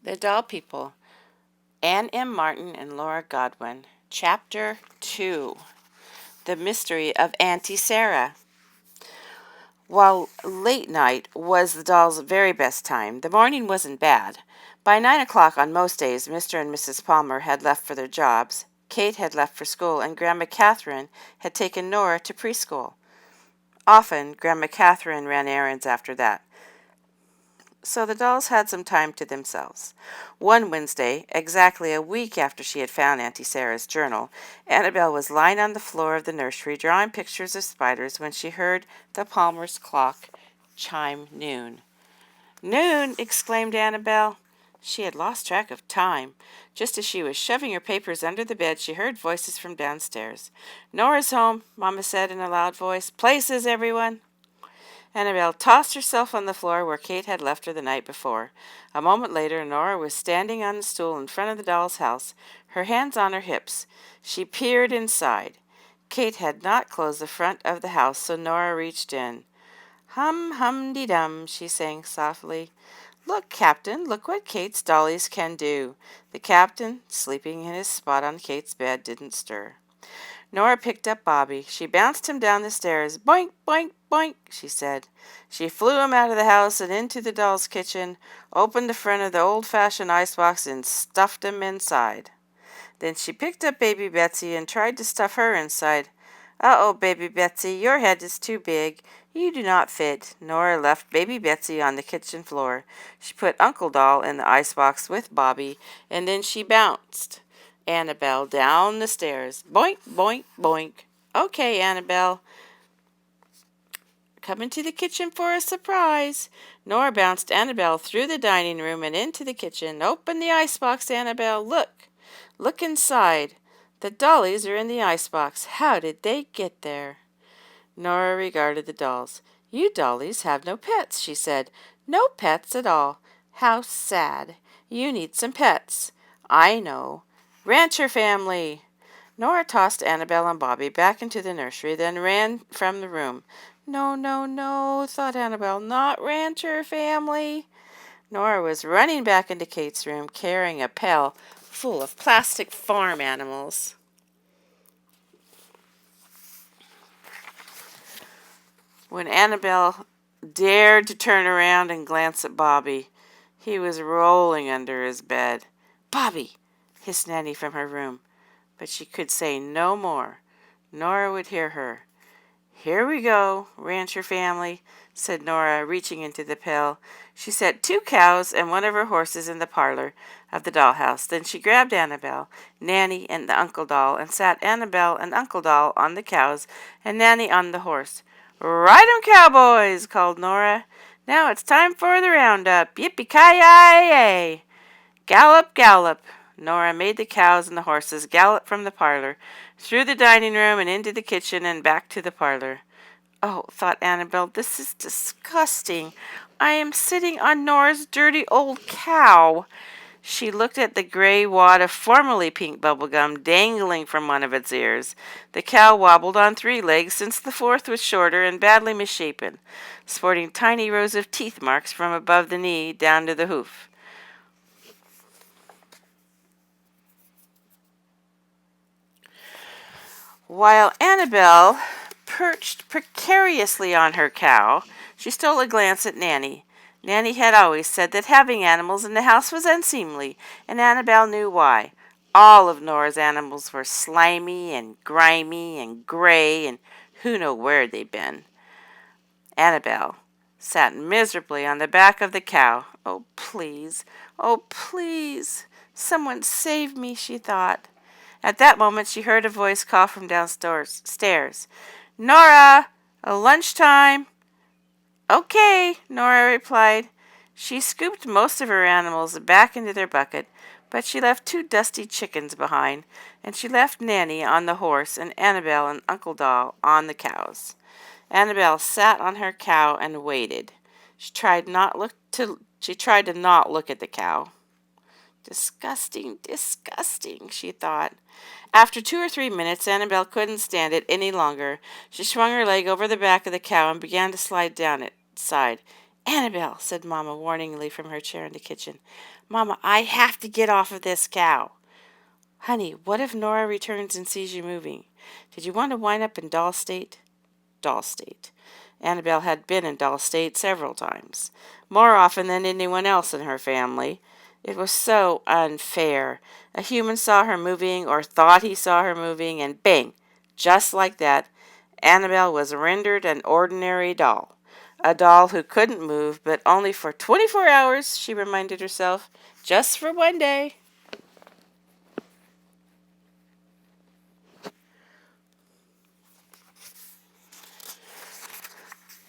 The Doll People, Anne M. Martin and Laura Godwin. Chapter 2, The Mystery of Auntie Sarah. While late night was the dolls' very best time, the morning wasn't bad. By 9 o'clock on most days, Mr. and Mrs. Palmer had left for their jobs, Kate had left for school, and Grandma Catherine had taken Nora to preschool. Often, Grandma Catherine ran errands after that, so the dolls had some time to themselves. One Wednesday, exactly a week after she had found Auntie Sarah's journal, Annabel was lying on the floor of the nursery drawing pictures of spiders when she heard the Palmers' clock chime noon. "Noon!" exclaimed Annabel. She had lost track of time. Just as she was shoving her papers under the bed, she heard voices from downstairs. "Nora's home," Mamma said in a loud voice. "Places, everyone!" Annabel tossed herself on the floor where Kate had left her the night before. A moment later, Nora was standing on a stool in front of the doll's house, her hands on her hips. She peered inside. Kate had not closed the front of the house, so Nora reached in. "Hum-hum-de-dum," she sang softly. "Look, Captain, look what Kate's dollies can do." The captain, sleeping in his spot on Kate's bed, didn't stir. Nora picked up Bobby. She bounced him down the stairs. "Boink, boink, boink," she said. She flew him out of the house and into the doll's kitchen, opened the front of the old-fashioned icebox, and stuffed him inside. Then she picked up Baby Betsy and tried to stuff her inside. "Uh-oh, Baby Betsy, your head is too big. You do not fit." Nora left Baby Betsy on the kitchen floor. She put Uncle Doll in the icebox with Bobby, and then she bounced Annabel down the stairs. "Boink, boink, boink." "Okay, Annabel, come into the kitchen for a surprise." Nora bounced Annabel through the dining room and into the kitchen. "Open the icebox, Annabel. Look. Look inside. The dollies are in the icebox. How did they get there?" Nora regarded the dolls. "You dollies have no pets," she said. "No pets at all. How sad. You need some pets. I know. Rancher family." Nora tossed Annabel and Bobby back into the nursery, then ran from the room. "No, no, no," thought Annabel. "Not rancher family." Nora was running back into Kate's room, carrying a pail full of plastic farm animals. When Annabel dared to turn around and glance at Bobby, he was rolling under his bed. "Bobby!" hissed Nanny from her room, but she could say no more. Nora would hear her. "Here we go, rancher family," said Nora, reaching into the pail. She set 2 cows and one of her horses in the parlor of the dollhouse. Then she grabbed Annabel, Nanny, and the Uncle Doll, and sat Annabel and Uncle Doll on the cows and Nanny on the horse. "Ride 'em, cowboys!" called Nora. "Now it's time for the roundup. Yippee-ki-yay! Gallop, gallop!" Nora made the cows and the horses gallop from the parlor, through the dining room and into the kitchen and back to the parlor. "Oh," thought Annabel, "this is disgusting. I am sitting on Nora's dirty old cow." She looked at the gray wad of formerly pink bubble gum dangling from one of its ears. The cow wobbled on 3 legs, since the 4th was shorter and badly misshapen, sporting tiny rows of teeth marks from above the knee down to the hoof. While Annabel perched precariously on her cow, she stole a glance at Nanny. Nanny had always said that having animals in the house was unseemly, and Annabel knew why. All of Nora's animals were slimy and grimy and gray, and who knew where they'd been. Annabel sat miserably on the back of the cow. Oh please, someone save me," she thought. At that moment she heard a voice call from downstairs. "Nora, lunchtime." "Okay," Nora replied. She scooped most of her animals back into their bucket, but she left 2 dusty chickens behind, and she left Nanny on the horse and Annabel and Uncle Doll on the cows. Annabel sat on her cow and waited. She tried to not look at the cow. "Disgusting, disgusting," she thought. After 2 or 3 minutes, Annabel couldn't stand it any longer. She swung her leg over the back of the cow and began to slide down its side. "Annabelle," said Mamma warningly from her chair in the kitchen. "Mamma, I have to get off of this cow." "Honey, what if Nora returns and sees you moving? Did you want to wind up in Doll State?" Doll State. Annabelle had been in Doll State several times, more often than anyone else in her family. It was so unfair. A human saw her moving, or thought he saw her moving, and bang! Just like that, Annabelle was rendered an ordinary doll. A doll who couldn't move, but only for 24 hours, she reminded herself. Just for one day.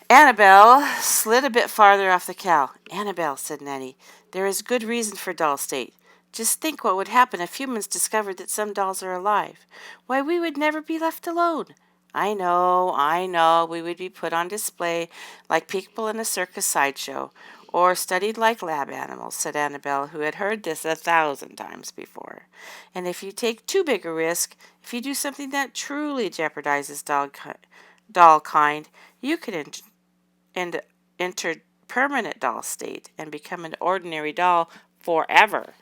Annabelle slid a bit farther off the cow. "Annabelle," said Nanny, "there is good reason for Doll State. Just think what would happen if humans discovered that some dolls are alive. Why, we would never be left alone." I know, we would be put on display like people in a circus sideshow, or studied like lab animals," said Annabelle, who had heard this 1,000 times before. "And if you take too big a risk, if you do something that truly jeopardizes doll kind, you could enter permanent doll state and become an ordinary doll forever."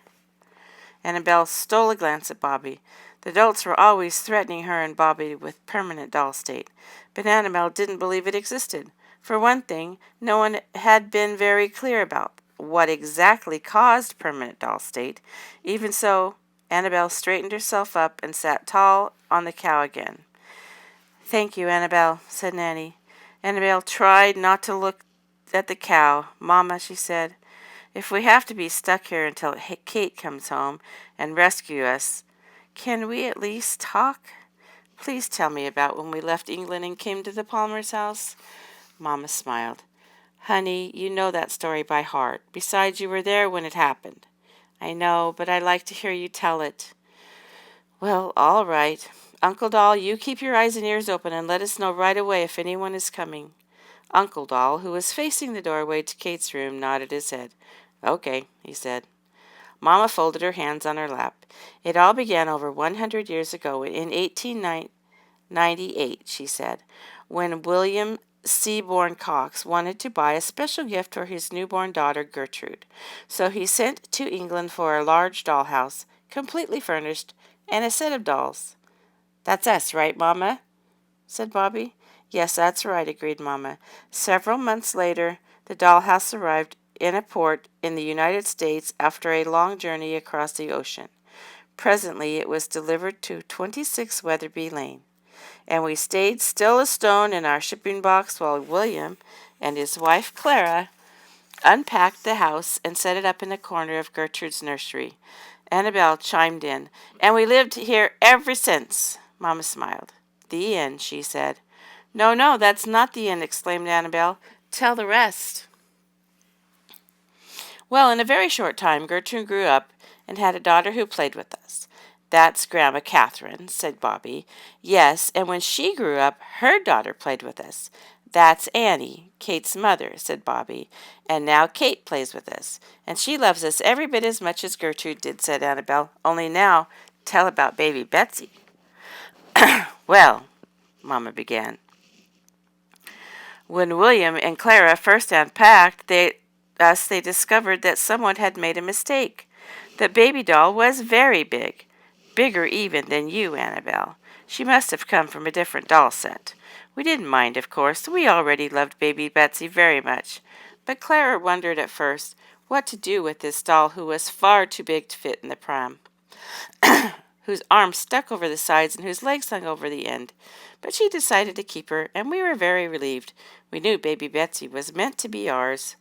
Annabelle stole a glance at Bobby. The adults were always threatening her and Bobby with permanent doll state, but Annabelle didn't believe it existed. For one thing, no one had been very clear about what exactly caused permanent doll state. Even so, Annabelle straightened herself up and sat tall on the cow again. "Thank you, Annabelle," said Nanny. Annabelle tried not to look at the cow. "Mamma," she said, "if we have to be stuck here until Kate comes home and rescue us, can we at least talk? Please tell me about when we left England and came to the Palmers' house." Mamma smiled. "Honey, you know that story by heart. Besides, you were there when it happened." "I know, but I like to hear you tell it." "Well, all right. Uncle Doll, you keep your eyes and ears open and let us know right away if anyone is coming." Uncle Doll, who was facing the doorway to Kate's room, nodded his head. "Okay," he said. Mamma folded her hands on her lap. "It all began over 100 years ago in 1898, she said, when William Seaborn Cox wanted to buy a special gift for his newborn daughter Gertrude. So he sent to England for a large dollhouse, completely furnished, and a set of dolls." "That's us, right, Mamma?" said Bobby. "Yes, that's right," agreed Mamma. Several months later, the dollhouse arrived in a port in the United States after a long journey across the ocean. Presently it was delivered to 26 Weatherby Lane, and we stayed still as stone in our shipping box while William and his wife Clara unpacked the house and set it up in the corner of Gertrude's nursery. Annabelle chimed in. "And we lived here ever since." Mamma smiled. "The end," she said. "No, no, that's not the end," exclaimed Annabelle. "Tell the rest." "Well, in a very short time, Gertrude grew up and had a daughter who played with us." "That's Grandma Catherine," said Bobby. "Yes, and when she grew up, her daughter played with us." "That's Annie, Kate's mother," said Bobby. "And now Kate plays with us, and she loves us every bit as much as Gertrude did," said Annabelle. "Only now, tell about baby Betsy." "Well," Mamma began, "when William and Clara first unpacked they discovered that someone had made a mistake. The baby doll was very big, bigger even than you, Annabelle. She must have come from a different doll set. We didn't mind, of course. We already loved baby Betsy very much. But Clara wondered at first what to do with this doll who was far too big to fit in the pram, whose arms stuck over the sides and whose legs hung over the end. But she decided to keep her, and we were very relieved. We knew baby Betsy was meant to be ours.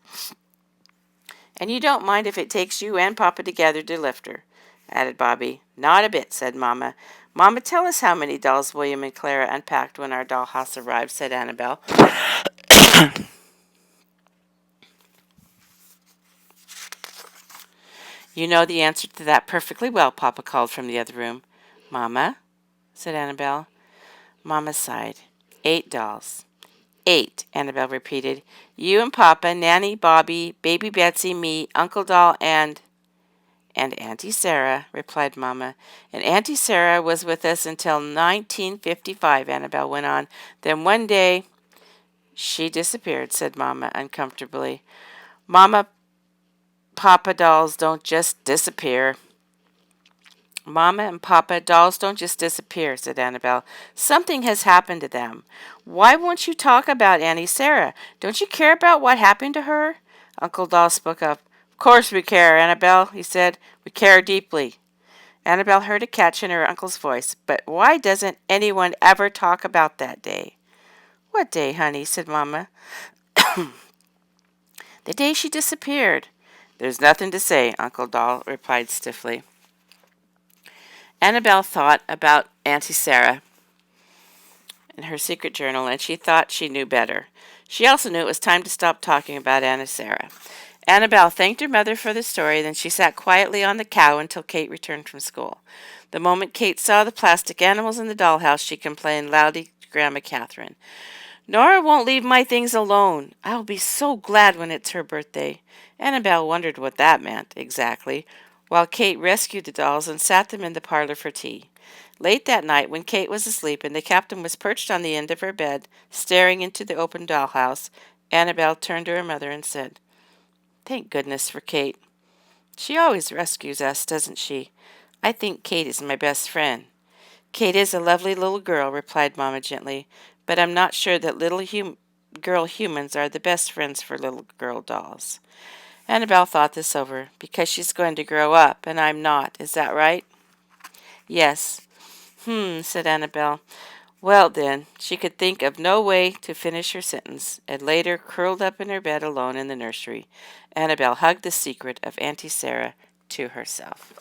And you don't mind if it takes you and Papa together to lift her," added Bobby. "Not a bit," said Mamma. "Mamma, tell us how many dolls William and Clara unpacked when our dollhouse arrived," said Annabelle. "You know the answer to that perfectly well," Papa called from the other room. "Mamma?" said Annabelle. Mamma sighed. "8 dolls." "8," Annabelle repeated. "You and Papa, Nanny, Bobby, baby Betsy, me, Uncle Doll, and Auntie Sarah," replied Mamma. "And Auntie Sarah was with us until 1955, Annabelle went on. Then one day She disappeared, said Mama uncomfortably. Mama, Papa dolls don't just disappear. Mama and Papa dolls don't just disappear, said Annabelle. Something has happened to them. Why won't you talk about Auntie Sarah? Don't you care about what happened to her? Uncle Doll spoke up. Of course we care, Annabelle, he said. We care deeply. Annabelle heard a catch in her uncle's voice. But why doesn't anyone ever talk about that day? What day, honey? Said Mama. The day she disappeared. There's nothing to say, Uncle Doll replied stiffly. Annabelle thought about Auntie Sarah in her secret journal, and she thought she knew better. She also knew it was time to stop talking about Auntie Sarah. Annabelle thanked her mother for the story, then she sat quietly on the cow until Kate returned from school. The moment Kate saw the plastic animals in the dollhouse, she complained loudly to Grandma Catherine. Nora won't leave my things alone. I'll be so glad when it's her birthday. Annabelle wondered what that meant exactly, while Kate rescued the dolls and sat them in the parlor for tea. Late that night, when Kate was asleep and the captain was perched on the end of her bed, staring into the open dollhouse, Annabelle turned to her mother and said, Thank goodness for Kate. She always rescues us, doesn't she? I think Kate is my best friend. Kate is a lovely little girl, replied Mamma gently, but I'm not sure that little girl humans are the best friends for little girl dolls. Annabelle thought this over. Because she's going to grow up, and I'm not. Is that right? Yes. Said Annabelle. Well, then, she could think of no way to finish her sentence, and later, curled up in her bed alone in the nursery, Annabelle hugged the secret of Auntie Sarah to herself.